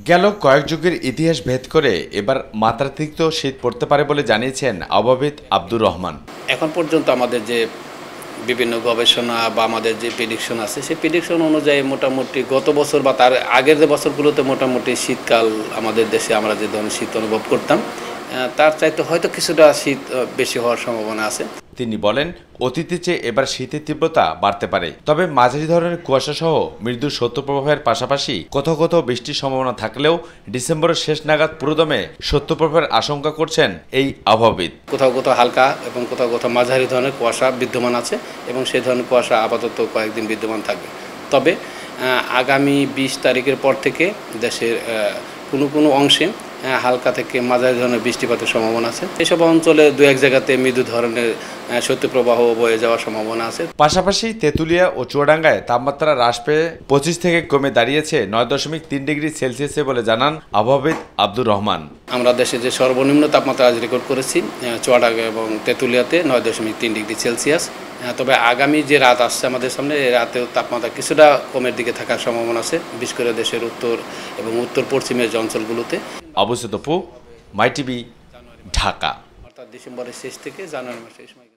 গেল কয়েক যুগের ইতিহাস ভেদ করে এবার মাত্রাতিরিক্ত শীত পড়তে পারে বলে জানিয়েছেন আবহাওয়াবিদ আব্দুর রহমান। এখন পর্যন্ত আমাদের যে বিভিন্ন গবেষণা বা আমাদের যে প্রেডিকশন আছে সেই প্রেডিকশন অনুযায়ী মোটামুটি গত বছর বা তার আগের যে বছরগুলোতে মোটামুটি শীতকাল আমাদের দেশে আমরা যে ধরনের শীত অনুভব করতাম তার চাইতে হয়তো কিছুটা শীত বেশি হওয়ার সম্ভাবনা আছে। তিনি বলেন, অতীতের চেয়ে এবার শীতের তীব্রতা বাড়তে পারে, তবে মাঝারি ধরনের কুয়াশা সহ মৃদু শৈত্যপ্রবাহের পাশাপাশি কোথাও কোথাও বৃষ্টির সম্ভাবনা থাকলেও ডিসেম্বরের শেষ নাগাদ পুরোদমে শৈত্যপ্রবাহের আশঙ্কা করছেন এই আবহাওয়াবিদ। কোথাও কোথাও হালকা এবং কোথাও কোথাও মাঝারি ধরনের কুয়াশা বিদ্যমান আছে এবং সেই ধরনের কুয়াশা আপাতত কয়েকদিন বিদ্যমান থাকবে। তবে আগামী 20 তারিখের পর থেকে দেশের কোনো অংশে হালকা থেকে মাঝারি ধরনের বৃষ্টিপাতের সম্ভাবনা আছে। এসব অঞ্চলে দু এক জায়গাতে মৃদু ধরনের শৈত্যপ্রবাহ বয়ে যাওয়ার সম্ভাবনা আছে। পাশাপাশি তেঁতুলিয়া ও চুয়াডাঙ্গায় তাপমাত্রা হ্রাস পেয়ে 25 থেকে কমে দাঁড়িয়েছে 9.3 ডিগ্রি সেলসিয়াসে বলে জানান আবহাওয়াবিদ আব্দুর রহমান। আমরা দেশে যে সর্বনিম্ন তাপমাত্রা আজ রেকর্ড করেছি চুয়াডাঙ্গা এবং তেঁতুলিয়াতে 9.3 ডিগ্রি সেলসিয়াস। তবে আগামী যে রাত আসছে আমাদের সামনে, এই রাতেও তাপমাত্রা কিছুটা কমের দিকে থাকার সম্ভাবনা আছে, বিশেষ করে দেশের উত্তর এবং উত্তর পশ্চিমের যে অঞ্চলগুলোতে। আবু সুতপু, মাই টিভি, ঢাকা। অর্থাৎ ডিসেম্বরের শেষ থেকে জানুয়ারি মাসের সময়।